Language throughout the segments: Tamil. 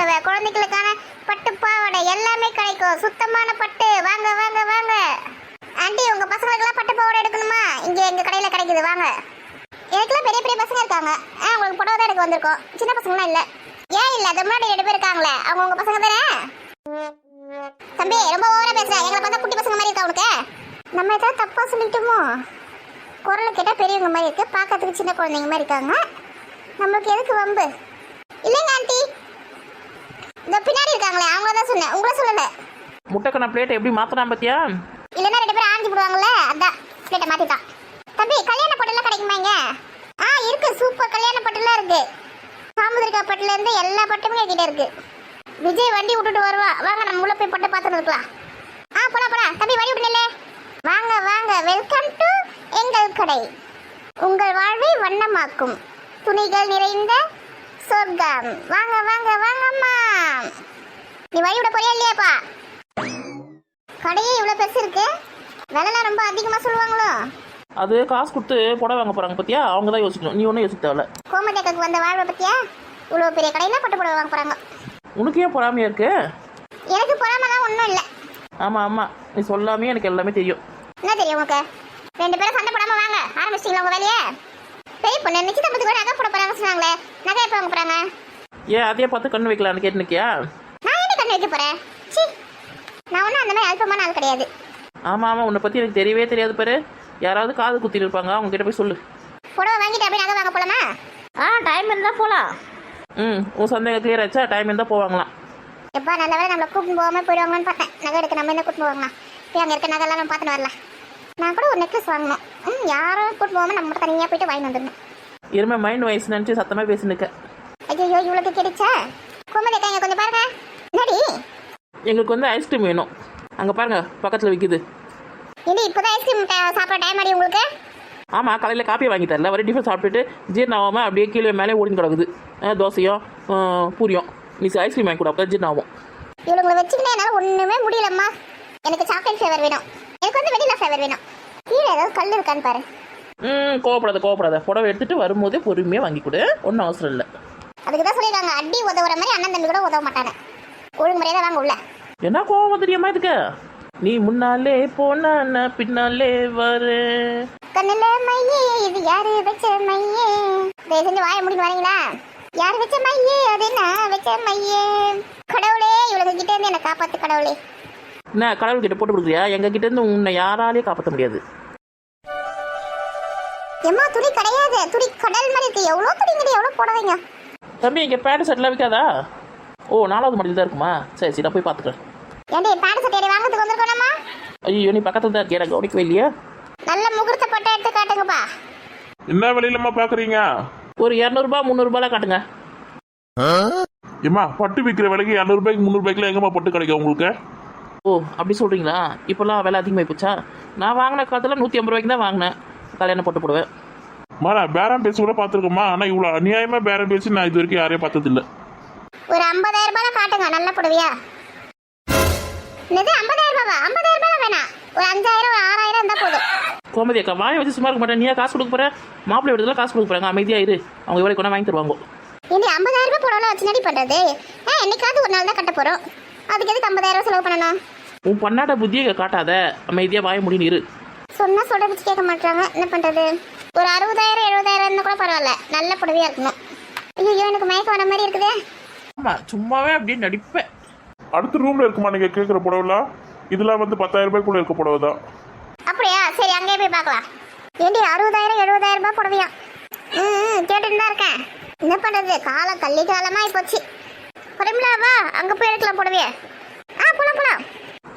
புடவை, குழந்தைகளுக்கான பட்டு பாவாடை எல்லாமே கிடைக்கும். சுத்தமான பட்டு. வாங்க வாங்க வாங்க. ஆண்டி, உங்க பசங்களுக்கெல்லாம் பட்டு பாவாடை எடுக்கணுமா? இங்க எங்க கடையில கிடைக்குது, வாங்க. எனக்குலாம் பெரிய பெரிய பசங்க இருக்காங்க. உங்களுக்கு புடவை தான் எடுக்க வந்திருக்கோம். சின்ன பசங்களாம் இல்ல. ஏன் இல்ல? அது முன்னாடி 2 பேர் இருக்காங்களே, அவங்க உங்க பசங்க தானே? தம்பி, ரொம்ப ஓவரா பேசுற. எங்களை பார்த்தா குட்டி பசங்க மாதிரி இருக்கா உனக்கு? நம்ம ஏதாவது தப்பா சொல்லிட்டோமோ? குரலை கேட்டா பெரியவங்க மாதிரி இருக்கு, பார்க்கறதுக்கு சின்ன குழந்தைங்க மாதிரி இருக்காங்க. நம்மளுக்கு எதுக்கு வம்பு? இல்லைங்க ஆண்டி, இந்த பின்னாடி இருக்காங்களே அவங்கள தான் சொன்னேன், உங்களை சொல்லல. முட்டைக்கண்ணா பிளேட்டை எப்படி மாத்தலாம் பார்த்தியா? இல்லைன்னா 2 பேரும் ஆஞ்சி போடுவாங்கல்ல, அதான் பிளேட்டை மாத்திட்டான். தம்பி, கல்யாண பட்டுலாம் கிடைக்குமா இங்க? இருக்கு, சூப்பர் கல்யாண பட்டுலாம் இருக்கு. சாமுதிரிக்கா பட்டுல இருந்து எல்லா பட்டுமே என்கிட்ட இருக்கு. விஜய் வண்டி விட்டுட்டு வருவா, வாங்க நம்ம உள்ள போய் பட்டு பார்த்துட்டு இருக்கலாம். போலாம். தம்பி, வழி விட்டுனே. வாங்க வாங்க, வெல்கம் டு எங்கள் கடை. உங்கள் வாழ்வை வண்ணமாக்கும் துணிகள் நிறைந்த சொர்க்கம். வாங்க வாங்க வாங்கம்மா. நீ வழி விட போறியா இல்லையாப்பா? கடையே இவ்வளவு பெருசு இருக்கு, விலைலாம் ரொம்ப அதிகமா சொல்லுவாங்களோ? அது காசு கொடுத்து புடவை வாங்க போறாங்க பத்தியா, அவங்க தான் யோசிக்கணும், நீ ஒன்றும் யோசிக்க தேவையில்ல. கோமதேக்கு வந்த வாழ்வை பத்தியா? இவ்வளவு பெரிய கடையில பட்டு புடவை வாங்க போறாங்க. உனக்கு ஏன் பொறாமையா இருக்கு? எனக்கு பொறாமலாம் ஒன்றும் இல்லை. ஆமா ஆமா, நீ சொல்லாமே எனக்கு எல்லாமே தெரியும். என்ன தெரியும் உனக்கு? 2 பேரும் சண்டை போடாம வாங்க. ஆரம்பிச்சிட்டீங்களா உங்க வேலையை? பெரிய பொண்ணு நிச்சயதார்த்தத்துக்கு கூட நகை போட போறாங்க சொன்னாங்களே, நகை எப்போ வாங்க போறாங்க? ஏன் அதையே பார்த்து கண்ணு வைக்கலான்னு கேட்டு நிக்கியா? நான் என்ன கண்ணு வைக்க போறேன்? சி, நான் ஒன்றும் அந்த மாதிரி அல்பமான ஆள் கிடையாது. ஆமா ஆமா, உன்னை பத்தி எனக்கு தெரியவே தெரியாது பாரு. யாராவது காது குத்திட்டு இருப்பாங்க, அவங்க கிட்ட போய் சொல்லு. புடவை வாங்கிட்டு அப்படியே நகை வாங்க போலாமா? டைம் இருந்தா போலாம். உன் சந்தேகம் கிளியர் ஆச்சா? டைம் இருந்தா போவாங்களாம். எப்பா நல்ல வேலை நம்மளை கூப்பிட்டு போகாம போயிடுவாங்கன்னு பார்த்தேன். நகை எடுக்க நம்ம என்ன கூப்பிட்டு போவாங்கண்ணா? போய் அங்கே இருக்க நகைலாம் நம்ம பார்த்துட்டு வரல. நான் கூட ஒரு நெக்லஸ் வாங்கணும். யாரும் கூப்பிட்டு போகாம நம்ம மட்டும் தனியாக போயிட்டு வாங்கி வந்துடணும். இருமே மைண்ட் வயசு நினச்சி சத்தமா பேசி நிற்க. ஐயோ, இவ்வளோக்கு கிடைச்சா? கோமதேக்கா, இங்கே கொஞ்சம் பாருங்க. என்னடி? எங்களுக்கு வந்து ஐஸ்கிரீம் வேணும். அங்கே பாருங்க, பக்கத்தில் விற்கிது. இது இப்போதான் ஐஸ்கிரீம் சாப்பிட்ற டைம் ஆடி உங்களுக்கு? ஆமாம், காலையில் காப்பியை வாங்கி தரல, ஒரு டிஃபன் சாப்பிட்டுட்டு ஜீர்ணம் ஆகாமல் அப்படியே கீழே மேலே ஓடின்னு கிடக்குது. தோசையும் பூரியும். நீ ஐஸ்கிரீம் வாங்கி கூட, அப்போ ஜீர்ணம் ஆகும். இவங்களை வச்சுக்கிட்டே என்னால் ஒன்றுமே முடியலம்மா. எனக்கு சாக்லேட் ஃப்ளேவர் வேணும், எனக்கு வந்து வெனிலா ஃப்ளேவர் வேணும். கீழே ஏதாவது கல் இருக்கான்னு பாரு. கோவப்படாத. புடவை எடுத்துகிட்டு வரும்போதே பொறுமையாக வாங்கி கொடு, ஒன்றும் அவசரம் இல்லை. அதுக்கு தான் சொல்லியிருக்காங்க, அடி உதவுற மாதிரி அண்ணன் தம்பி கூட உதவ மாட்டாங்க. ஒழுங்கு முறையாக தான் வாங்க உள்ள. என்ன கோவம் தெரியாமா இதுக்கு? நீ முன்னாலே போனா நான் பின்னாலே வரு. கண்ணுல மையே, இது யாரு வச்ச மையே? தயவு செஞ்சு வாயை முடிஞ்சு வரீங்களா? யாரு வச்ச மையே? அது என்ன வச்ச மையே? கடவுளே, இவளுக்கு கிட்ட இருந்து என்னை காப்பாத்து கடவுளே. என்ன கடவுள் கிட்ட போட்டு கொடுக்குறியா? எங்க கிட்ட இருந்து உன்னை யாராலையும் காப்பாற்ற முடியாது. எம்மா, துணி கிடையாது, துணி கடல் மாதிரி இருக்கு. எவ்வளோ துணிங்கடி, எவ்வளோ போடுவீங்க? தம்பி, இங்கே பேண்ட் ஷர்ட்லாம் விற்காதா? 4வது மாடியில் தான் இருக்குமா? சரி நான் போய் பார்த்துக்கிறேன். ஏண்டி, பேண்ட் சட்டை வாங்கிறதுக்கு வந்திருக்கோம்மா? ஐயோ, நீ பக்கத்தில் தான் இருக்கே, எனக்கு கவனிக்கவே இல்லையா? நல்ல முகூர்த்த பட்டை எடுத்து காட்டுங்கப்பா. என்ன விலையிலம்மா பாக்குறீங்க? ஒரு 200 300 காட்டுங்க. ஏம்மா, பட்டு விற்கிற விலைக்கு 200 ரூபாய்க்கு 300 ரூபாய்க்குலாம் எங்கம்மா பட்டு கிடைக்கும் உங்களுக்கு? அப்படி சொல்கிறீங்களா? இப்போல்லாம் விலை அதிகமாகி போச்சா? நான் வாங்கின காலத்தில் 150 ரூபாய்க்கு தான் வாங்கினேன் கல்யாணம் பட்டு போடுவேன். நான் பேரம் பேசி கூட பார்த்துருக்கேம்மா, ஆனால் இவ்வளோ அநியாயமாக பேரம் பேசி நான் இது வரைக்கும் யாரையும் பார்த்ததில்லை. ஒரு 50,000 ரூபாய் காட்டுங்க, நல்ல புடவையா. என்னது 50,000 ரூபாவா? 50,000 ரூபாய் வேணாம், ஒரு 5,000 ஒரு 6,000 இருந்தால் போதும். கோமதி அக்கா, வாயை வச்சு சும்மா இருக்க மாட்டேன். நீயா காசு கொடுக்க போகிற? மாப்பிள்ளை விடுதலாம் காசு கொடுக்க போகிறாங்க, அமைதியாக இரு. அவங்க எவ்வளோ கொண்டா வாங்கி தருவாங்க. ஏண்டி, 50,000 ரூபாய் புடவை வச்சு நடி பண்ணுறது? என்னைக்காவது ஒரு நாள் தான் கட்ட போகிறோம், அதுக்கு எதுக்கு 50,000 செலவு பண்ணணும்? உன் பண்ணாட்ட புத்தியை காட்டாத, அமைதியாக வாய முடின்னு இரு. சொன்னா சொல்ற பிச்சு கேட்க மாட்டாங்க, என்ன பண்றது? ஒரு 60,000 70,000 இருந்தா கூட பரவாயில்ல, நல்ல புடவையா இருக்கணும். ஐயோ, எனக்கு மயக்கம் வர மாதிரி இருக்குதே. ஆமா, சும்மாவே அப்படியே நடிப்பேன். அடுத்த ரூம்ல இருக்குமா நீங்க கேட்குற புடவைலாம்? இதெல்லாம் வந்து 10,000 ரூபாய்க்குள்ள இருக்க புடவை தான். அப்படியா? சரி, அங்கே போய் பார்க்கலாம். ஏண்டி, 60,000 70,000 ரூபாய் புடவையா? கேட்டுட்டு தான் இருக்கேன். என்ன பண்றது, காலம் கள்ளி காலமா போச்சு. பரமிளாவா, அங்க போய் எடுக்கலாம் புடவைய. போலாம்.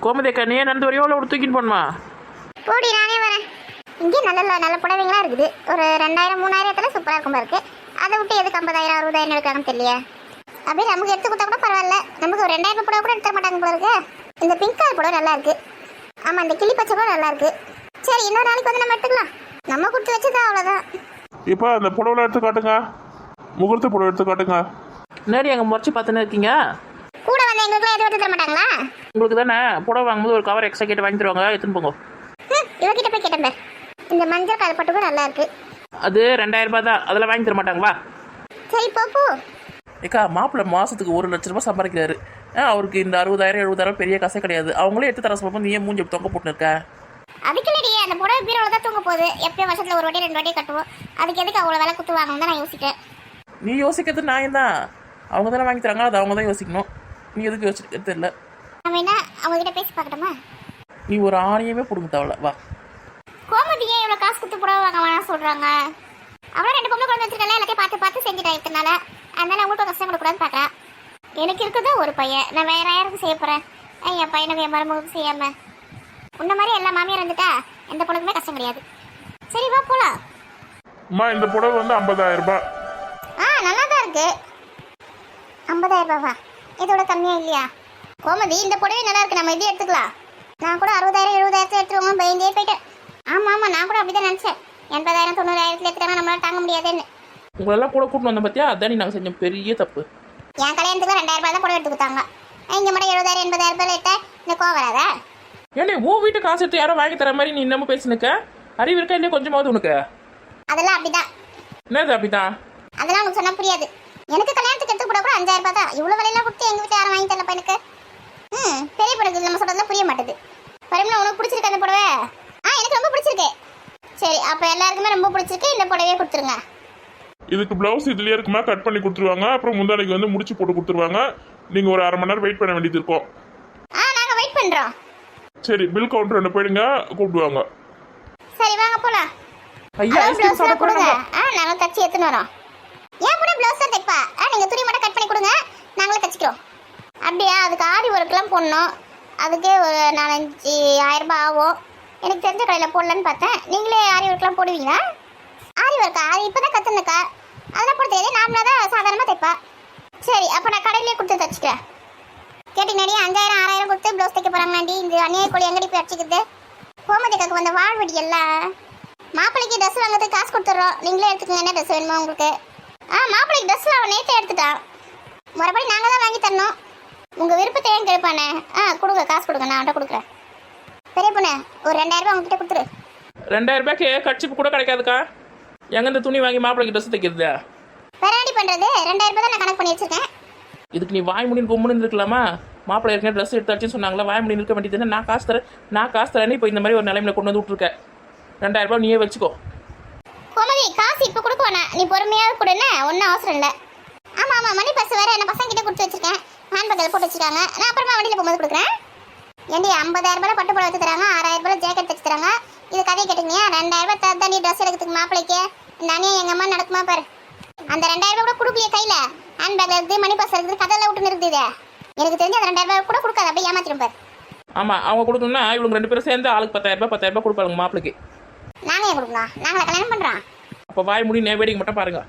கோமதி அக்கா, நீ நடந்து வரையோ இல்லை தூக்கின்னு போகணுமா? போடி, நானே வரேன். இங்கே நல்ல புடவைங்களாம் இருக்குது. ஒரு 2,000 3,000 சூப்பராக இருக்கும் இருக்கு. அதை விட்டு எதுக்கு 50,000 60,000 எடுக்காங்கன்னு தெரியல. அப்படியே நமக்கு எடுத்து கொடுத்தா கூட பரவாயில்ல. நமக்கு ஒரு 2,000 புடவை கூட எடுத்துட மாட்டாங்க போல இருக்கு. இந்த பிங்க் கலர் புடவை நல்லா இருக்கு. ஆமாம், இந்த கிளி பச்சை கூட நல்லா இருக்கு. சரி, இன்னொரு நாளைக்கு வந்து நம்ம எடுத்துக்கலாம். நம்ம கொடுத்து வச்சதா, அவ்வளோதான். இப்போ அந்த புடவை எடுத்து காட்டுங்க, முகூர்த்த புடவை எடுத்து காட்டுங்க. முன்னாடி அங்கே முறைச்சி பார்த்துன்னு இருக்கீங்க. கூட வந்து எங்களுக்குலாம் எதுவும் எடுத்து தர மாட்டாங்களா? உங்களுக்கு தானே புடவை வாங்கும்போது ஒரு கவர் எக்ஸ்ட்ரா கேட்டு வாங்கி தருவாங்க, எடுத்துன்னு போங்க. இவகிட்ட போய் கேட்டேன். இந்த மஞ்சள் கலர் பட்டு கூட நல்லா இருக்கு. அது 2,000 ரூபாய் தான், அதெல்லாம் வாங்கி தர மாட்டாங்களா? சரி, போ. ஏக்கா மாப்பிள்ளை மாதத்துக்கு 1,00,000 சம்பாதிக்கிறாரு. அவருக்கு இந்த 60,000 70,000 பெரிய காசே கிடையாது. அவங்களே எடுத்து தர சொல்லும்போது நீ ஏன் மூஞ்சி தொங்க போட்டுன்னு இருக்க? அதுக்கு இல்லடி, அந்த புடவை பீரோவில் தான் தூங்க போகுது. எப்பயும் வருஷத்தில் ஒரு வாட்டி 2 வாட்டி கட்டுவோம். அதுக்கு எதுக்கு அவ்வளோ விலை குத்து வாங்கணும் தான் நான் யோசிக்கிறேன். நீ யோசிக்கிறது நான் தான். அவங்க தானே வாங்கி தராங்க, அது அவங்க தான் யோசிக்கணும். நீ எதுக்கு யோசிக்கிறது தெரியல. நம்ம என்ன அவங்ககிட்ட பேசி பார்க்கட்டுமா? நீ ஒரு ஆணையமே பிடுங்க தேவையில்ல. வா. கோமதி ஏன் இவ்வளோ காசு குத்து புடவை வாங்க வேணாம் சொல்கிறாங்க? அவளும் 2 பொம்பளை குழந்தை வச்சிருக்கல, எல்லாத்தையும் பார்த்து பார்த்து செஞ்சுட்டா இத்தனால. அதனால அவங்கள்ட்ட கஷ்டம் கொடுக்கூடாதுன்னு பார்க்குறேன். எனக்கு இருக்குது ஒரு பையன், நான் வேற யாருக்கு செய்ய போகிறேன்? என் பையனுக்கு என் மருமகளுக்கு செய்யாம உன்ன மாதிரி எல்லா மாமியார் இருந்துட்டா எந்த பொண்ணுக்குமே கஷ்டம் கிடையாது. சரி வா போலாம். அம்மா இந்த புடவை வந்து 50,000 ரூபாய். நல்லா தான் இருக்கு. 50,000 ரூபாவா? இதோட கம்மியா இல்லையா? கோமதி இந்த புடவை நல்லா இருக்கு, நம்ம இதே எடுத்துக்கலாம். நான் கூட 60,000 70,000 எடுத்துருவோம் பயந்தே போயிட்டேன். ஆமா நான் கூட அப்படிதான் நினைச்சேன். 80,000 90,000 எடுத்துட்டாங்க நம்மளால தாங்க முடியாதுன்னு. உங்களெல்லாம் கூட கூட்டின்னு வந்த பார்த்தியா? அதான் நாங்கள் செஞ்ச பெரிய தப்பு. என் கல்யாணத்துக்கு 2,000 ரூபாய் தான் புடவை எடுத்து கொடுத்தாங்க. இங்க மட்டும் 70,000 80,000 ரூபாய் எடுத்தா இந்த கோவம் வராதா? ஏன்னே உன் வீட்டு காசு எடுத்து யாரோ வாங்கி தர மாதிரி நீ இன்னமும் பேசினுக்க? அறிவு இருக்கா இல்லையா கொஞ்சமாவது உனக்கு? அதெல்லாம் அப்படிதான். என்னது அப்படிதான்? அதெல்லாம் உனக்கு சொன்னா புரியாது. எனக்கு கல்யாணத்துக்கு எடுத்து கூட 5,000 ரூபாய் தான். இவ்வளவு விலையெல்லாம் கொடுத்து எங்க வீட்டுல யாரும் வாங்கி தரலப்பா எனக்கு. பெரிய பொண்ணுக்கு நம்ம சொல்றதுலாம் புரிய மாட்டேது. பரிமளா உனக்கு பிடிச்சிருக்கு அந்த புடவை? எனக்கு ரொம்ப பிடிச்சிருக்கு. சரி அப்ப எல்லாருக்குமே ரொம்ப பிடிச்சிருக்கு, இந்த புடவையே கொடுத்துருங்க. இதுக்கு பிளவுஸ் இதுலயே இருக்குமா, கட் பண்ணி கொடுத்துருவாங்க. அப்புறம் முந்தானைக்கு வந்து முடிச்சு போட்டு கொடுத்துருவாங்க. நீங்க ஒரு 1/2 மணி நேரம் வெயிட் பண்ண வேண்டியது இருக்கும். நாங்க வெயிட் பண்றோம். சரி பில் கவுண்டர் ஒன்று போயிடுங்க, கூப்பிடுவாங்க. சரி வாங்க போலாம். ஐயா ஐஸ்கிரீம் சாப்பிட கொடுங்க. போறாங்க. நாங்க தச்சு எடுத்துன்னு வரோம். ஏன் கூட பிளவுஸ் தான் தைப்பா? நீங்க துணி மட்டும் கட் பண்ணி கொடுங்க, நாங்களே தச்சுக்கிறோம். அப்படியா? அதுக்கு ஆரி ஒர்க்லாம் போடணும். அதுக்கே ஒரு 4-5,000 ரூபாய் ஆகும். எனக்கு தெரிஞ்ச கடையில் போடலான்னு பார்த்தேன். நீங்களே ஆரி ஒர்க்லாம் போடுவீங்களா? ஆரி ஒர்க்கா? அது இப்போதான் கற்றுனுக்கா, அதெல்லாம் போட தெரியாது. நார்மலாக தான் சாதாரணமாக தைப்பா. சரி அப்போ நான் கடையிலே கொடுத்து தச்சுக்கிறேன். கேட்டீங்கன்னாடி 5,000 6,000 கொடுத்து ப்ளவுஸ் தைக்க போகிறாங்களாண்டி. இந்த அந்நிய கோழி எங்கடி போய் அடிச்சுக்குது? கோமதிக்காக்கு வந்த வாழ்வடி எல்லாம். மாப்பிள்ளைக்கு ட்ரெஸ் வாங்குறதுக்கு காசு கொடுத்துட்றோம், நீங்களே எடுத்துக்கோங்க. என்ன ட்ரெஸ் வேணுமா உங்களுக்கு? மாப்பிள்ளைக்கு ட்ரெஸ்லாம் அவன் நேற்றே எடுத்துட்டான். மறுபடி நாங்கள் தான் வாங்கி தரணும். உங்கள் விருப்பத்தை ஏன் கேட்பானே? கொடுங்க, காசு கொடுங்க, நான் அவன்கிட்ட கொடுக்குறேன். பெரிய பொண்ணு ஒரு 2,000 ரூபாய் உங்ககிட்ட கொடுத்துரு. 2,000 ரூபாய்க்கு கட்சிப்பு கூட கிடைக்காதுக்கா. எங்க இந்த துணி வாங்கி மாப்பிள்ளைக்கு ட்ரெஸ் தைக்கிறது? வேற எப்படி பண்ணுறது? 2,000 ரூபாய் தான் நான் கணக்கு பண்ணி வச்சிருக்கேன். இதுக்கு நீ வாய் முடின்னு கும்முன்னு இருக்கலாமா? மாப்பிள்ளை ஏற்கனவே ட்ரெஸ் எடுத்தாச்சுன்னு சொன்னாங்களா? வாய் முடின்னு இருக்க வேண்டியது. நான் காசு தரேன்னு இப்போ இந்த மாதிரி ஒரு நிலைமையில கொண்டு வந்து விட்ருக்கேன். 2,000 ரூபாய் நீயே வச்சுக்கோ. கோமதி காசு இப்போ கொடுக்க வேணாம், நீ பொறுமையாக கொடுன்னு. ஒன்றும் அவசரம் இல்லை. ஆமாம் மணி பஸ் வேறு என்ன பசங்கிட்ட கொடுத்து வச்சிருக்கேன். ஹேண்ட் பேக்கில் போட்டு வச்சுருக்காங்க. நான் அப்புறமா வண்டியில் போகும்போது கொடுக்குறேன். ஏண்டி 50,000 ரூபாய் பட்டு புடவை வச்சு தராங்க, 6,000 ரூபாய் ஜாக்கெட் தைச்சு தராங்க. இது கதையை கேட்டீங்க. 2,000 ரூபாய் தந்தாண்டி ட்ரெஸ் எடுக்கிறதுக்கு மாப்பிள்ளைக்கு நானே எங்கள் அம்மா நடக்குமா பாரு. அந்த 2,000 ரூபாய் கூட கொடுக்கலையே கையில். ஹேண்ட் பேக்கில் இருக்குது, மணி பஸ் இருக்குது, கதையில் விட்டுன்னு இருக்குது. இது எனக்கு தெரிஞ்சு அந்த 2,000 ரூபாய் கூட கொடுக்காது, அப்படியே ஏமாத்திடும் பாரு. ஆமாம் அவங்க கொடுக்கணும்னா இவங்க 2 பேரும் சேர்ந்து ஆளுக்கு 10,000 ரூபாய் கொடுப்பாங்க மாப்பிள்ளைக்கு. நாங்கள் ஏன் கொடுக்கணும்? நாங்களே கல்யாணம் பண்ணுறோம். அப்போ வாய் முடி வேடிக்கை மட்டும் பாருங்க.